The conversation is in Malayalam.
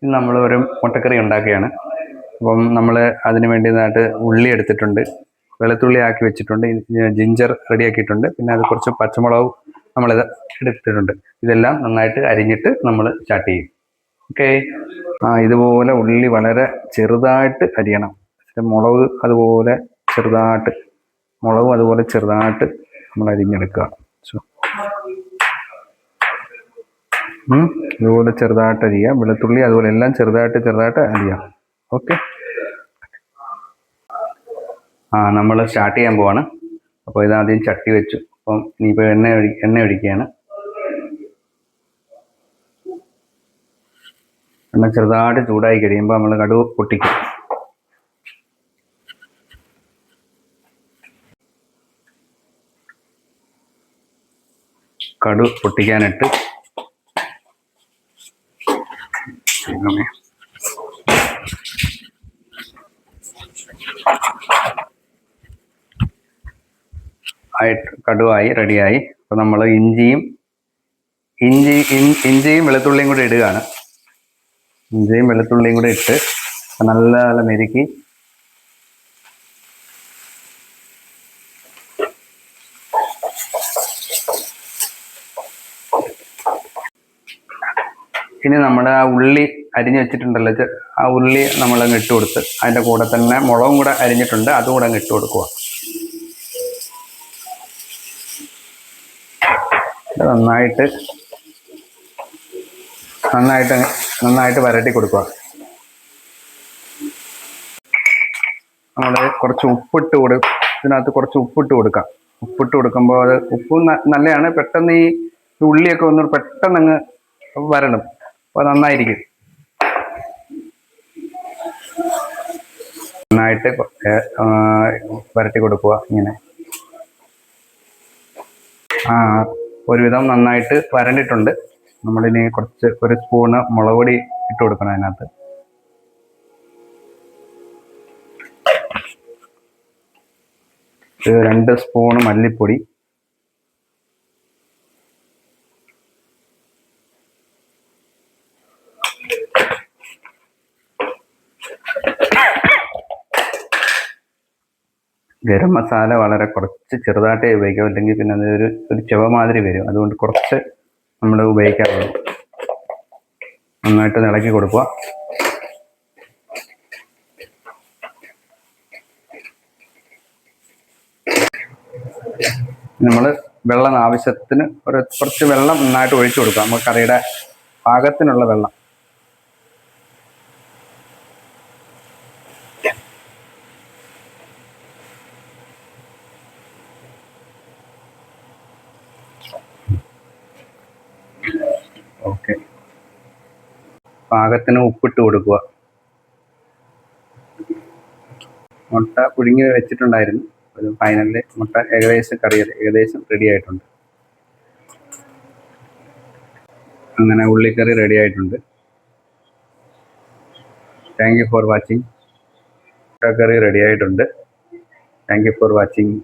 ഇന്ന് നമ്മൾ ഒരു മുട്ടക്കറി ഉണ്ടാക്കുകയാണ്. അപ്പം നമ്മൾ അതിന് വേണ്ടിയതായിട്ട് ഉള്ളി എടുത്തിട്ടുണ്ട്, വെളുത്തുള്ളി ആക്കി വെച്ചിട്ടുണ്ട്, ജിഞ്ചർ റെഡിയാക്കിയിട്ടുണ്ട്, പിന്നെ അത് കുറച്ച് പച്ചമുളകും നമ്മളിത് എടുത്തിട്ടുണ്ട്. ഇതെല്ലാം നന്നായിട്ട് അരിഞ്ഞിട്ട് നമ്മൾ സ്റ്റാർട്ട് ചെയ്യും. ഓക്കെ. ഇതുപോലെ ഉള്ളി വളരെ ചെറുതായിട്ട് അരിയണം. മുളകും അതുപോലെ ചെറുതായിട്ട് നമ്മൾ അരിഞ്ഞെടുക്കുക. ഇതുപോലെ ചെറുതായിട്ട് അരിയാം. വെളുത്തുള്ളി അതുപോലെ എല്ലാം ചെറുതായിട്ട് അരിയാം. ഓക്കെ. നമ്മൾ സ്റ്റാർട്ട് ചെയ്യാൻ പോവാണ്. അപ്പോൾ ഇതാദ്യം ചട്ടി വെച്ചു. അപ്പം ഇനിയിപ്പോൾ എണ്ണ ഒഴിക്കുകയാണ്. എണ്ണ ചെറുതായിട്ട് ചൂടായി കഴിയുമ്പോൾ നമ്മൾ കടുക് പൊട്ടിക്കും. കടുക് പൊട്ടിക്കാനിട്ട് കടുവായി റെഡിയായി. അപ്പോൾ നമ്മൾ ഇഞ്ചിയും വെളുത്തുള്ളിയും കൂടെ ഇടുകയാണ്. ഇഞ്ചിയും വെളുത്തുള്ളിയും കൂടെ ഇട്ട് നല്ല മെരുക്കി ഇനി നമ്മുടെ ആ ഉള്ളി അരിഞ്ഞു വെച്ചിട്ടുണ്ടല്ലോ, ആ ഉള്ളി നമ്മളങ്ങ് ഇട്ട് കൊടുത്ത് അതിൻ്റെ കൂടെ തന്നെ മുളകും കൂടെ അരിഞ്ഞിട്ടുണ്ട്, അതും കൂടെ അങ്ങ് ഇട്ട് കൊടുക്കുക. നന്നായിട്ട് വരട്ടി കൊടുക്കുക. നമ്മൾ കുറച്ച് ഇതിനകത്ത് കുറച്ച് ഉപ്പിട്ട് കൊടുക്കാം. ഉപ്പിട്ട് കൊടുക്കുമ്പോൾ അത് ഉപ്പ് നല്ലതാണ്. പെട്ടെന്ന് ഈ ഉള്ളിയൊക്കെ ഒന്ന് പെട്ടെന്ന് അങ്ങ് വരണം. അപ്പോൾ നന്നായിരിക്കും. നന്നായിട്ട് വരട്ടി കൊടുക്കുക. ഇങ്ങനെ ഒരുവിധം നന്നായിട്ട് വരണ്ടിട്ടുണ്ട്. നമ്മളിനി ഒരു സ്പൂണ് മുളക് പൊടി ഇട്ട് കൊടുക്കണം അതിനകത്ത്. ഒരു 2 സ്പൂണ് മല്ലിപ്പൊടി, ഗരം മസാല വളരെ കുറച്ച് ചെറുതായിട്ടേ ഉപയോഗിക്കാം, അല്ലെങ്കിൽ പിന്നെ അത് ഒരു ചെവ മാതിരി വരും. അതുകൊണ്ട് കുറച്ച് നമ്മൾ ഉപയോഗിക്കാറുള്ളൂ. നന്നായിട്ട് ഇളക്കി കൊടുക്കുക. നമ്മൾ വെള്ളം ആവശ്യത്തിന് കുറച്ച് വെള്ളം നന്നായിട്ട് ഒഴിച്ചു കൊടുക്കുക. നമുക്ക് കറിയുടെ പാകത്തിനുള്ള വെള്ളം. ഓക്കെ. പാകത്തിന് ഉപ്പിട്ട് കൊടുക്കുക. മുട്ട പുഴുങ്ങി വെച്ചിട്ടുണ്ടായിരുന്നു. ഒരു ഫൈനലിൽ മുട്ട ഏകദേശം റെഡി ആയിട്ടുണ്ട്. അങ്ങനെ ഉള്ളിക്കറി റെഡി ആയിട്ടുണ്ട്. Thank you for watching. മുട്ടക്കറി റെഡി ആയിട്ടുണ്ട്. Thank you for watching.